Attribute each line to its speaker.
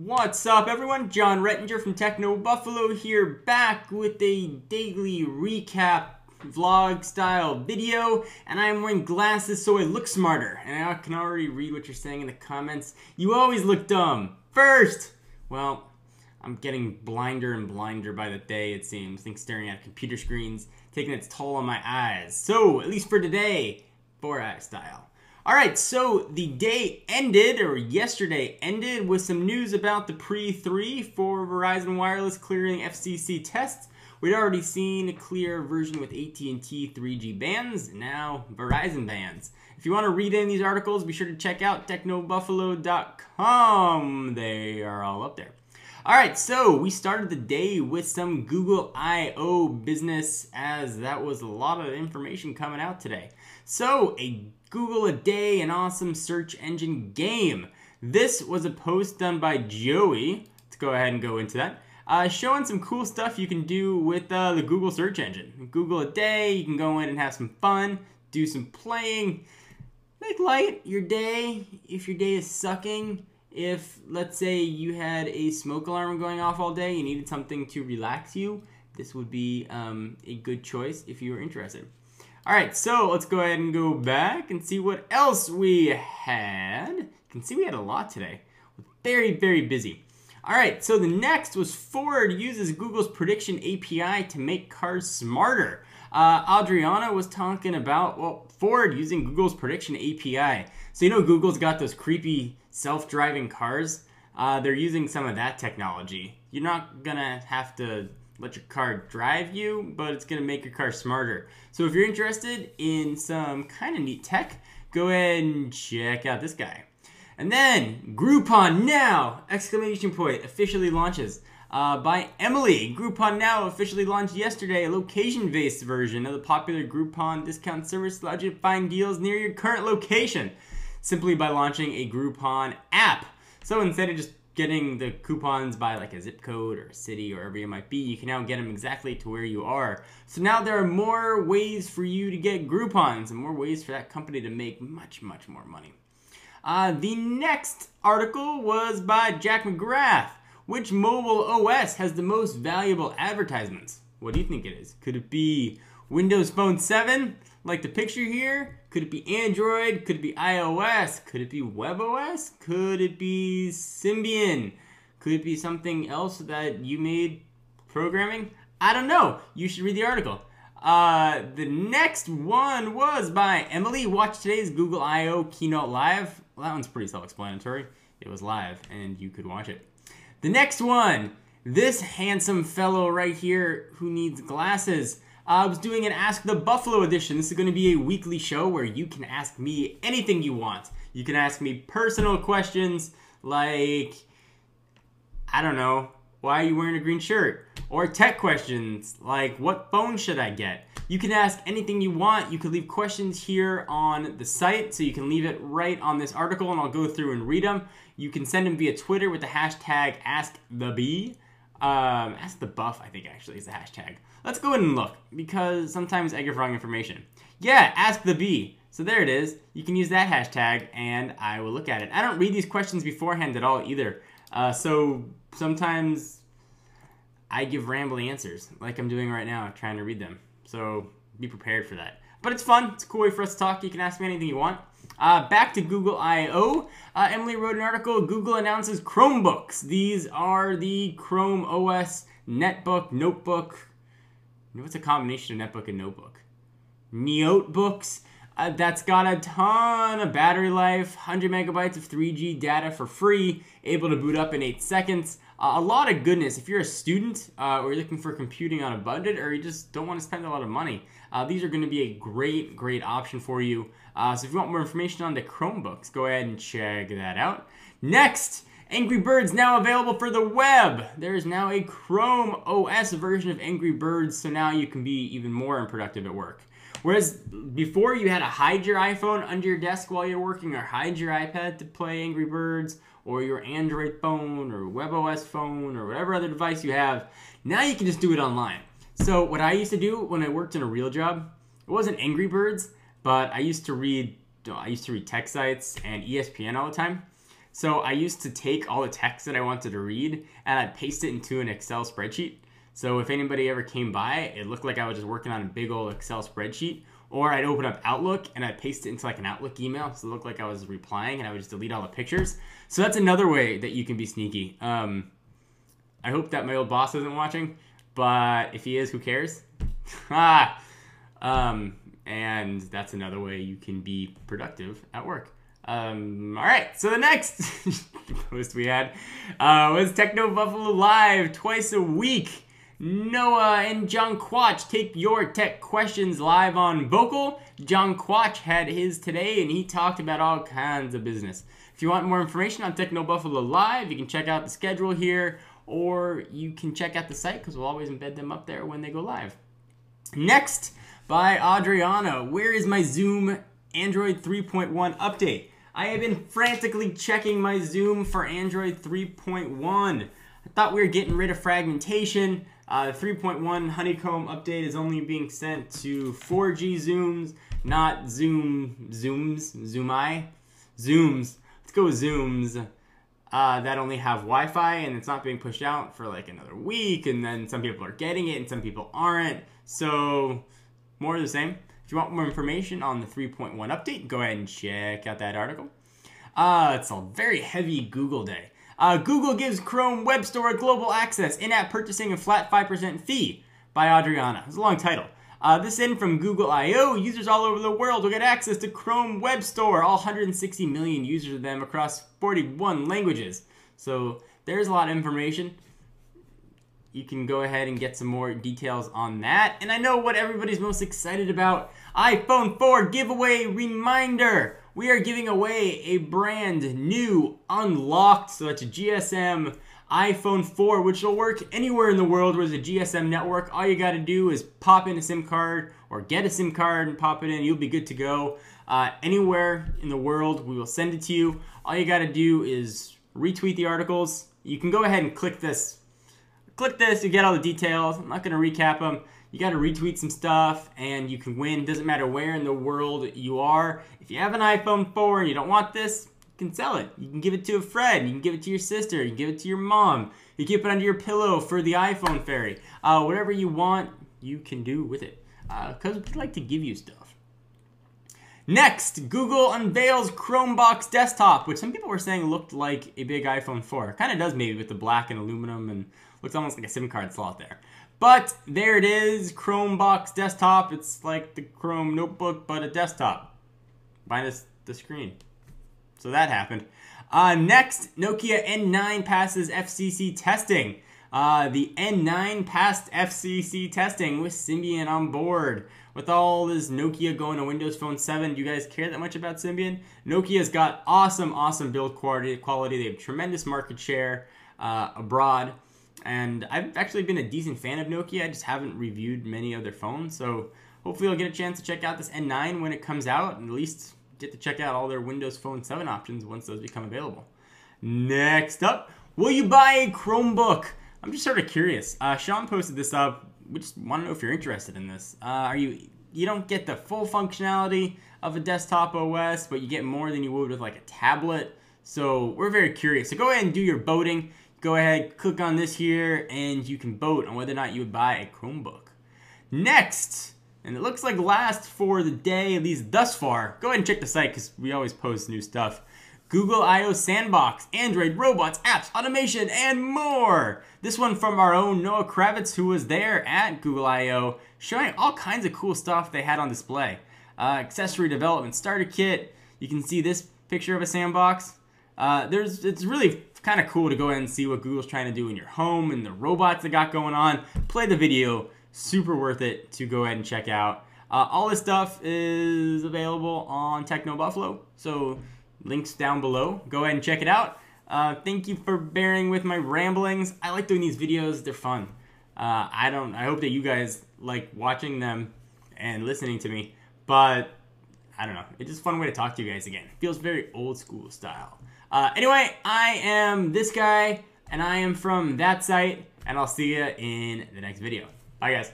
Speaker 1: What's up, everyone? John Rettinger from TechnoBuffalo here, back with a daily recap vlog style video, and I'm wearing glasses so I look smarter, and I can already read what you're saying in the comments. You always look dumb. First! Well, I'm getting blinder and blinder by the day, it seems. I think staring at computer screens taking its toll on my eyes. So, at least for today, 4-eye style. Alright, so the day ended, or yesterday ended, with some news about the Pre-3 for Verizon Wireless clearing FCC tests. We'd already seen a clear version with AT&T 3G bands, now Verizon bands. If you want to read any of these articles, be sure to check out TechnoBuffalo.com. They are all up there. Alright, so we started the day with some Google I.O. business, as that was a lot of information coming out today. So, a Google a Day, an awesome search engine game. This was a post done by Joey. Let's go ahead and go into that. Showing some cool stuff you can do with the Google search engine. Google a Day, you can go in and have some fun, do some playing, make light your day if your day is sucking. If, let's say, you had a smoke alarm going off all day, you needed something to relax you, this would be a good choice if you were interested. Alright, so let's go ahead and go back and see what else we had. You can see we had a lot today. Very, very busy. Alright, so the next was Ford uses Google's prediction API to make cars smarter. Adriana was talking about, well, Ford using Google's prediction API. So you know Google's got those creepy self-driving cars? They're using some of that technology. You're not gonna have to let your car drive you, but it's gonna make your car smarter. So if you're interested in some kind of neat tech, go ahead and check out this guy. And then Groupon Now! Exclamation point officially launches by Emily. Groupon Now officially launched yesterday, a location-based version of the popular Groupon discount service, allowed you to find deals near your current location simply by launching a Groupon app. So instead of just getting the coupons by like a zip code or a city or wherever you might be, you can now get them exactly to where you are. So now there are more ways for you to get Groupons and more ways for that company to make much, much more money. The next article was by Jack McGrath. Which mobile OS has the most valuable advertisements? What do you think it is? Could it be Windows Phone 7, like the picture here? Could it be Android? Could it be iOS? Could it be WebOS? Could it be Symbian? Could it be something else that you made programming? I don't know. You should read the article. The next one was by Emily. Watch today's Google I.O. Keynote Live. Well, that one's pretty self-explanatory. It was live, and you could watch it. The next one, this handsome fellow right here who needs glasses. I was doing an Ask the Buffalo edition. This is going to be a weekly show where you can ask me anything you want. You can ask me personal questions like, I don't know, why are you wearing a green shirt? Or tech questions like, what phone should I get? You can ask anything you want. You can leave questions here on the site, so you can leave it right on this article and I'll go through and read them. You can send them via Twitter with the hashtag AskTheB. AskTheBuff, I think, actually, is the hashtag. Let's go ahead and look, because sometimes I give wrong information. Yeah, AskTheB. So there it is. You can use that hashtag, and I will look at it. I don't read these questions beforehand at all, either. So sometimes I give rambling answers, like I'm doing right now, trying to read them. So be prepared for that. But it's fun. It's a cool way for us to talk. You can ask me anything you want. Back to Google I.O. Emily wrote an article. Google announces Chromebooks. These are the Chrome OS netbook, notebook. What's a combination of netbook and notebook? Notebooks. That's got a ton of battery life, 100 megabytes of 3G data for free, able to boot up in 8 seconds. A lot of goodness. If you're a student or you're looking for computing on a budget, or you just don't want to spend a lot of money, these are going to be a great, great option for you. So if you want more information on the Chromebooks, go ahead and check that out. Next, Angry Birds now available for the web. There is now a Chrome OS version of Angry Birds, so now you can be even more unproductive at work. Whereas before you had to hide your iPhone under your desk while you're working, or hide your iPad to play Angry Birds, or your Android phone, or WebOS phone, or whatever other device you have, now you can just do it online. So what I used to do when I worked in a real job, it wasn't Angry Birds, but I used to read tech sites and ESPN all the time. So I used to take all the text that I wanted to read and I'd paste it into an Excel spreadsheet. So if anybody ever came by, it looked like I was just working on a big old Excel spreadsheet. Or I'd open up Outlook and I'd paste it into like an Outlook email, so it looked like I was replying, and I would just delete all the pictures. So that's another way that you can be sneaky. I hope that my old boss isn't watching, but if he is, who cares? And that's another way you can be productive at work. All right, so the next post we had was TechnoBuffalo Live twice a week. Noah and John Quach take your tech questions live on Vocal. John Quach had his today, and he talked about all kinds of business. If you want more information on TechnoBuffalo Live, you can check out the schedule here, or you can check out the site because we'll always embed them up there when they go live. Next, by Adriana, where is my Zoom Android 3.1 update? I have been frantically checking my Zoom for Android 3.1. I thought we were getting rid of fragmentation. 3.1 Honeycomb update is only being sent to 4G Zooms, not Zooms. Let's go with Zooms that only have Wi-Fi, and it's not being pushed out for like another week, and then some people are getting it and some people aren't. So more of the same. If you want more information on the 3.1 update, go ahead and check out that article. It's a very heavy Google day. Google gives Chrome Web Store global access, in-app purchasing, a flat 5% fee, by Adriana. It's a long title. This in from Google I/O. Users all over the world will get access to Chrome Web Store. All 160 million users of them across 41 languages. So there's a lot of information. You can go ahead and get some more details on that. And I know what everybody's most excited about. iPhone 4 giveaway reminder. We are giving away a brand new unlocked, so it's a GSM iPhone 4, which will work anywhere in the world where there's a GSM network. All you got to do is pop in a SIM card or get a SIM card and pop it in. You'll be good to go. Anywhere in the world, we will send it to you. All you got to do is retweet the articles. You can go ahead and click this. Click this, you get all the details. I'm not going to recap them. You got to retweet some stuff and you can win. Doesn't matter where in the world you are. If you have an iPhone 4 and you don't want this, you can sell it. You can give it to a friend. You can give it to your sister. You can give it to your mom. You keep it under your pillow for the iPhone fairy. Whatever you want, you can do with it. Because we'd like to give you stuff. Next, Google unveils Chromebook Desktop, which some people were saying looked like a big iPhone 4. Kind of does maybe with the black and aluminum, and looks almost like a SIM card slot there. But there it is, Chromebook Desktop. It's like the Chrome notebook, but a desktop. Minus the screen. So that happened. Next, Nokia N9 passes FCC testing. The N9 passed FCC testing with Symbian on board. With all this Nokia going to Windows Phone 7, do you guys care that much about Symbian? Nokia's got awesome build quality. They have tremendous market share abroad. And I've actually been a decent fan of Nokia. I just haven't reviewed many of their phones. So hopefully I'll get a chance to check out this N9 when it comes out, and at least get to check out all their Windows Phone 7 options once those become available. Next up, will you buy a Chromebook? I'm just sort of curious. Sean posted this up. We just want to know if you're interested in this. You don't get the full functionality of a desktop OS, but you get more than you would with like a tablet. So we're very curious. So go ahead and do your voting. Go ahead, click on this here, and you can vote on whether or not you would buy a Chromebook. Next, and it looks like last for the day, at least thus far, go ahead and check the site because we always post new stuff. Google I/O Sandbox, Android, robots, apps, automation, and more. This one from our own Noah Kravitz, who was there at Google I/O, showing all kinds of cool stuff they had on display. Accessory development starter kit. You can see this picture of a sandbox. It's really kind of cool to go ahead and see what Google's trying to do in your home and the robots they got going on. Play the video. Super worth it to go ahead and check out. All this stuff is available on TechnoBuffalo, so links down below. Go ahead and check it out. Thank you for bearing with my ramblings. I like doing these videos. They're fun. I hope that you guys like watching them and listening to me, but I don't know. It's just a fun way to talk to you guys again. It feels very old school style. Anyway, I am this guy, and I am from that site, and I'll see you in the next video. Bye, guys.